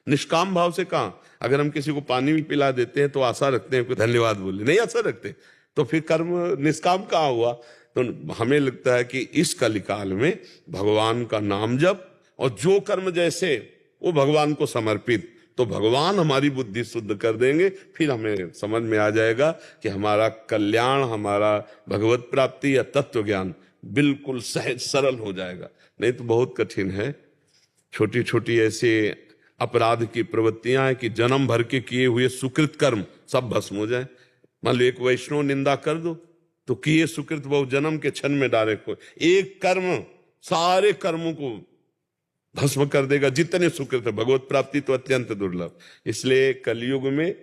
निष्काम भाव से कहाँ, अगर हम किसी को पानी भी पिला देते हैं तो आशा रखते हैं कोई धन्यवाद बोले, नहीं आशा रखते, तो फिर कर्म निष्काम कहाँ हुआ। तो हमें लगता है कि इस कलिकाल में भगवान का नाम जप और जो कर्म जैसे वो भगवान को समर्पित, तो भगवान हमारी बुद्धि शुद्ध कर देंगे, फिर हमें समझ में आ जाएगा कि हमारा कल्याण, हमारा भगवत प्राप्ति या तत्व ज्ञान बिल्कुल सहज सरल हो जाएगा। नहीं तो बहुत कठिन है। छोटी छोटी ऐसे अपराध की प्रवृत्तियां हैं कि जन्म भर के किए हुए सुकृत कर्म सब भस्म हो जाए। मान लो एक वैष्णव निंदा कर दो तो किए सुकृत बहु जन्म के क्षण में डाले को, एक कर्म सारे कर्मों को भस्म कर देगा, जितने सुकृत है। भगवत प्राप्ति तो अत्यंत दुर्लभ। इसलिए कलयुग में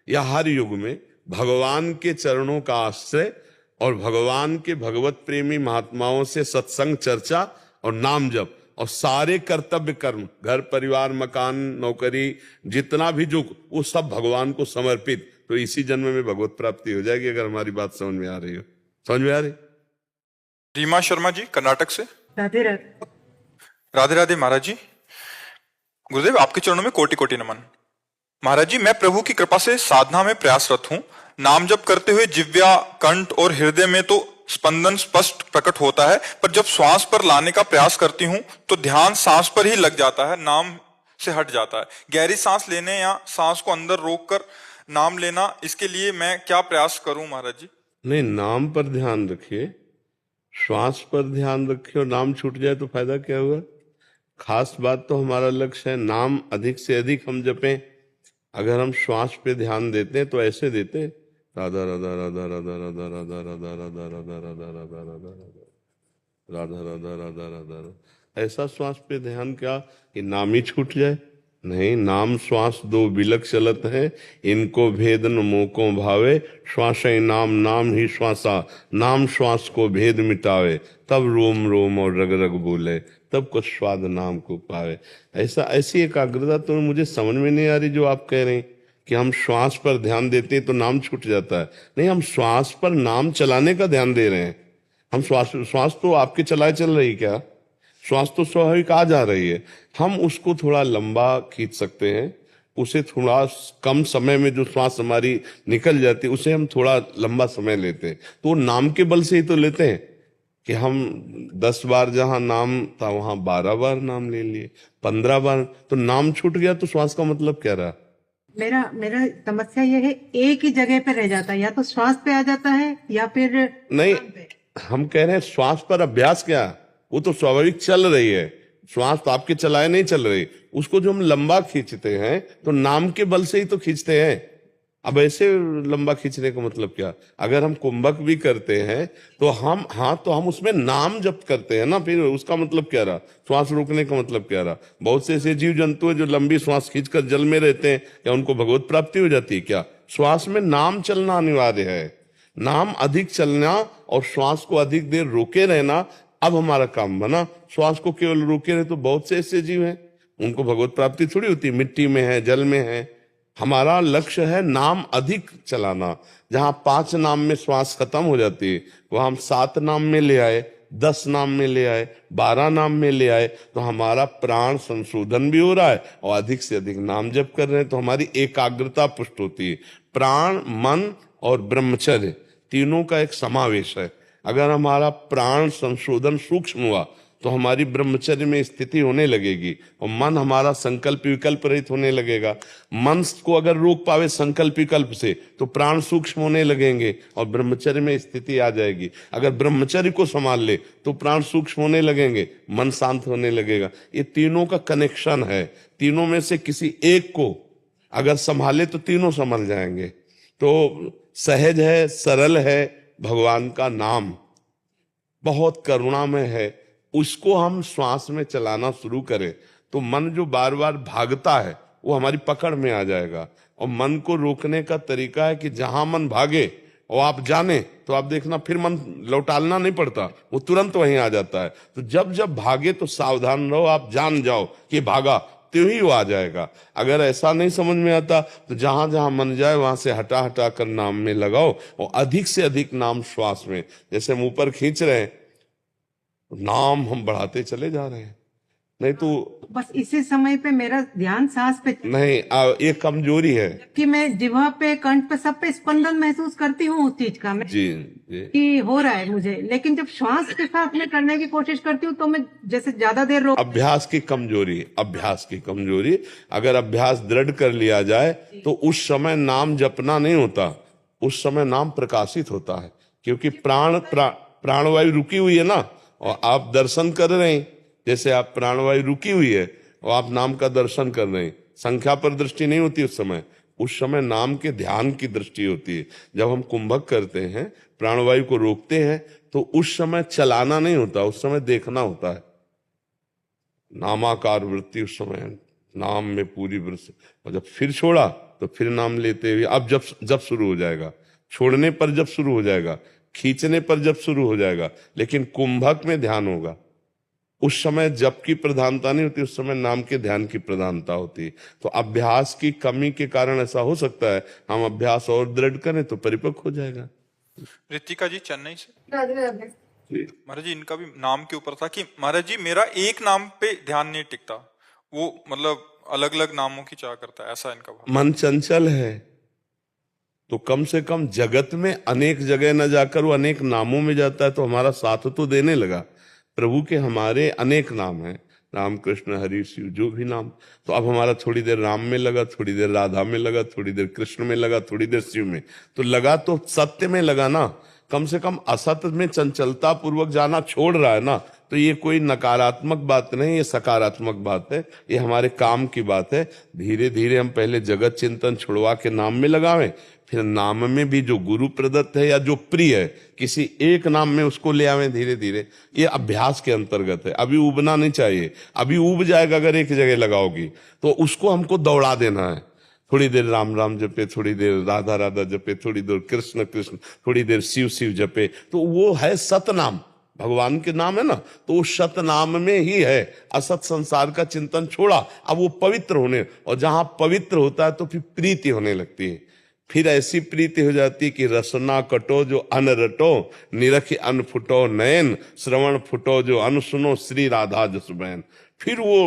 या हर युग में भगवान के चरणों का आश्रय और भगवान के भगवत प्रेमी महात्माओं से सत्संग, चर्चा और नाम जप और सारे कर्तव्य कर्म, घर परिवार मकान नौकरी जितना भी जो, वो सब भगवान को समर्पित, तो इसी जन्म में भगवत प्राप्ति हो जाएगी। अगर हमारी बात समझ में आ रही हो। समझ में आ रही? रीमा शर्मा जी कर्नाटक से। राधे राधे। राधे राधे महाराज जी। गुरुदेव आपके चरणों में कोटि कोटि नमन। महाराज जी, मैं प्रभु की कृपा से साधना में प्रयासरत हूँ। नाम जप करते हुए जिव्या, कंठ और हृदय में तो स्पंदन स्पष्ट प्रकट होता है, पर जब श्वास पर लाने का प्रयास करती हूँ तो ध्यान सांस पर ही लग जाता है, नाम से हट जाता है। गहरी सांस लेने या सांस को अंदर रोककर नाम लेना, इसके लिए मैं क्या प्रयास करूं महाराज जी? नहीं, नाम पर ध्यान रखिए, श्वास पर ध्यान रखिए, और नाम छूट जाए तो फायदा क्या हुआ। खास बात तो हमारा लक्ष्य है नाम अधिक से अधिक हम जपें। अगर हम श्वास पे ध्यान देते हैं तो ऐसे देते हैं, राधा राधा राधा राधा राधा राधा राधा राधा राधा राधा राधा राधा राधा राधा राधा राधा राधा, ऐसा श्वास पे ध्यान क्या कि नाम ही छूट जाए। नहीं, नाम श्वास दो बिलक चलत है, इनको भेद न मोको भावे, श्वास नाम नाम ही श्वासा, नाम श्वास को भेद मिटावे, तब रोम रोम और रग रग बोले, तब कुछ स्वाद नाम को पावे। ऐसी एकाग्रता तो मुझे समझ में नहीं आ रही जो आप कह रहे हैं कि हम श्वास पर ध्यान देते हैं तो नाम छूट जाता है। नहीं, हम श्वास पर नाम चलाने का ध्यान दे रहे हैं। हम श्वास तो आपके चलाए चल रही, क्या श्वास तो स्वाभाविक आ जा रही है। हम उसको थोड़ा लंबा खींच सकते हैं, उसे थोड़ा कम समय में जो श्वास हमारी निकल जाती है उसे हम थोड़ा लंबा समय लेते हैं। तो नाम के बल से ही तो लेते हैं कि हम 10 बार जहां नाम था वहां 12 बार नाम ले लिए, 15 बार, तो नाम छूट गया तो श्वास का मतलब क्या रहा। मेरा समस्या ये है, एक ही जगह पे रह जाता है, या तो श्वास पे आ जाता है या फिर नहीं, हम कह रहे हैं श्वास पर अभ्यास क्या, वो तो स्वाभाविक चल रही है, श्वास तो आपके चलाए नहीं चल रही, उसको जो हम लंबा खींचते हैं तो नाम के बल से ही तो खींचते हैं। अब ऐसे लंबा खींचने का मतलब क्या। अगर हम कुंभक भी करते हैं तो हम उसमें नाम जप करते हैं ना, फिर उसका मतलब क्या रहा, श्वास रोकने का मतलब क्या रहा। बहुत से ऐसे जीव जंतु हैं जो लंबी श्वास खींचकर जल में रहते हैं, क्या उनको भगवत प्राप्ति हो जाती है क्या। श्वास में नाम चलना अनिवार्य है, नाम अधिक चलना और श्वास को अधिक देर रोके रहना अब हमारा काम बना। श्वास को केवल रोके रहे तो बहुत से ऐसे जीव हैं उनको भगवत प्राप्ति थोड़ी होती, मिट्टी में है, जल में है। हमारा लक्ष्य है नाम अधिक चलाना। जहां 5 नाम में श्वास खत्म हो जाती है वहां हम 7 नाम में ले आए, 10 नाम में ले आए, 12 नाम में ले आए, तो हमारा प्राण संशोधन भी हो रहा है और अधिक से अधिक नाम जप कर रहे हैं तो हमारी एकाग्रता पुष्ट होती है। प्राण, मन और ब्रह्मचर्य तीनों का एक समावेश है। अगर हमारा प्राण संशोधन सूक्ष्म हुआ तो हमारी ब्रह्मचर्य में स्थिति होने लगेगी और मन हमारा संकल्प विकल्प रहित होने लगेगा। मन को अगर रोक पावे संकल्प विकल्प से तो प्राण सूक्ष्म होने लगेंगे और ब्रह्मचर्य में स्थिति आ जाएगी। अगर ब्रह्मचर्य को संभाल ले तो प्राण सूक्ष्म होने लगेंगे, मन शांत होने लगेगा। ये तीनों का कनेक्शन है। तीनों में से किसी एक को अगर संभाले तो तीनों संभल जाएंगे। तो सहज है, सरल है, भगवान का नाम बहुत करुणामय है। उसको हम श्वास में चलाना शुरू करें तो मन जो बार बार भागता है वो हमारी पकड़ में आ जाएगा। और मन को रोकने का तरीका है कि जहां मन भागे और आप जाने तो आप देखना फिर मन लौटालना नहीं पड़ता, वो तुरंत वहीं आ जाता है। तो जब जब भागे तो सावधान रहो, आप जान जाओ कि भागा तो ही वो आ जाएगा। अगर ऐसा नहीं समझ में आता तो जहां जहां मन जाए वहां से हटा हटा कर नाम में लगाओ और अधिक से अधिक नाम श्वास में, जैसे हम ऊपर खींच रहे हैं नाम हम बढ़ाते चले जा रहे हैं। नहीं तो बस इसी समय पे मेरा ध्यान सांस पे, नहीं, ये कमजोरी है। कि मैं जिह्वा पे, कंठ पे, सब पे स्पंदन महसूस करती हूँ उस चीज का, मैं जी जी। कि हो रहा है मुझे, लेकिन जब श्वास के साथ में करने की कोशिश करती हूँ तो मैं जैसे ज्यादा देर रोक, अभ्यास की कमजोरी, अभ्यास की कमजोरी। अगर अभ्यास दृढ़ कर लिया जाए तो उस समय नाम जपना नहीं होता, उस समय नाम प्रकाशित होता है, क्योंकि प्राणवायु रुकी हुई है ना, और आप दर्शन कर रहे हैं। जैसे आप प्राणवायु रुकी हुई है और आप नाम का दर्शन कर रहे हैं, संख्या पर दृष्टि नहीं होती उस समय नाम के ध्यान की दृष्टि होती है। जब हम कुंभक करते हैं, प्राणवायु को रोकते हैं, तो उस समय चलाना नहीं होता, उस समय देखना होता है। नामाकार वृत्ति उस समय नाम में पूरी वृत्ति, और जब फिर छोड़ा तो फिर नाम लेते हुए, अब जब शुरू हो जाएगा, छोड़ने पर जब शुरू हो जाएगा, खींचने पर जब शुरू हो जाएगा, लेकिन कुंभक में ध्यान होगा। उस समय जप की प्रधानता नहीं होती, उस समय नाम के ध्यान की प्रधानता होती है। तो अभ्यास की कमी के कारण ऐसा हो सकता है। हम अभ्यास और दृढ़ करें तो परिपक्व हो जाएगा। रितिका जी चेन्नई से। जी। महाराज जी, इनका भी नाम के ऊपर था कि महाराज जी मेरा एक नाम पे ध्यान नहीं टिकता, वो मतलब अलग अलग नामों की चाह करता है, ऐसा इनका भाव। मन चंचल है तो कम से कम जगत में अनेक जगह न जाकर वो अनेक नामों में जाता है, तो हमारा साथ तो देने लगा। प्रभु के हमारे अनेक नाम हैं, राम कृष्ण हरि शिव, जो भी नाम। तो अब हमारा थोड़ी देर राम में लगा, थोड़ी देर राधा में लगा, थोड़ी देर कृष्ण में लगा, थोड़ी देर शिव में, तो लगा तो सत्य में लगा ना। कम से कम असत्य में चंचलता पूर्वक जाना छोड़ रहा है ना, तो ये कोई नकारात्मक बात नहीं, ये सकारात्मक बात है, ये हमारे काम की बात है। धीरे धीरे हम पहले जगत चिंतन छुड़वा के नाम में लगावें, फिर नाम में भी जो गुरु प्रदत्त है या जो प्रिय है, किसी एक नाम में उसको ले आवें धीरे धीरे। ये अभ्यास के अंतर्गत है, अभी उबना नहीं चाहिए। अभी उब जाएगा अगर एक जगह लगाओगी, तो उसको हमको दौड़ा देना है। थोड़ी देर राम राम जपे, थोड़ी देर राधा राधा जपे, थोड़ी देर कृष्ण कृष्ण, थोड़ी देर शिव शिव जपे, तो वो है सतनाम, भगवान के नाम है ना, तो उस सतनाम में ही है। असत संसार का चिंतन छोड़ा, अब वो पवित्र होने, और जहां पवित्र होता है तो फिर प्रीति होने लगती है। फिर ऐसी प्रीति हो जाती है कि रसना कटो जो अन रटो, निरख अन फुटो नयन, श्रवण फुटो जो अन सुनो, श्री राधा जस बैन। फिर वो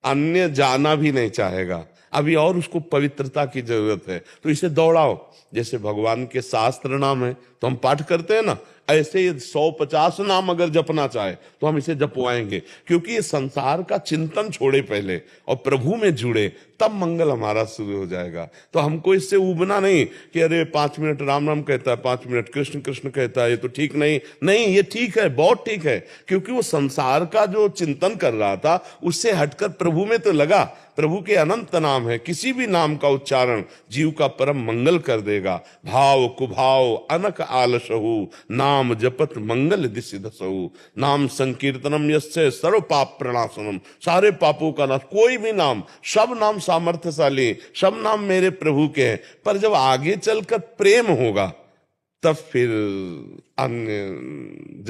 अन्य जाना भी नहीं चाहेगा, अभी और उसको पवित्रता की जरूरत है, तो इसे दौड़ाओ। जैसे भगवान के शास्त्र नाम है तो हम पाठ करते हैं ना, ऐसे 150 नाम अगर जपना चाहे तो हम इसे जपवाएंगे, क्योंकि ये संसार का चिंतन छोड़े पहले और प्रभु में जुड़े, तब मंगल हमारा शुरू हो जाएगा। तो हमको इससे उबना नहीं कि अरे 5 मिनट राम राम कहता है, 5 मिनट कृष्ण कृष्ण कहता है, ये तो ठीक नहीं। नहीं, ये ठीक है, बहुत ठीक है, क्योंकि वो संसार का जो चिंतन कर रहा था उससे हटकर प्रभु में तो लगा। प्रभु के अनंत नाम है, किसी भी नाम का उच्चारण जीव का परम मंगल कर देगा। भाव कुभाव अनक आलसहु, नाम जपत मंगल दिशि दसहु। नाम संकीर्तनम यस्य सर्व पाप प्रणाशनम, सारे पापों का नाश। कोई भी नाम, सब नाम सामर्थ्यशाली, सब नाम मेरे प्रभु के हैं, पर जब आगे चलकर प्रेम होगा तब फिर अन्य जब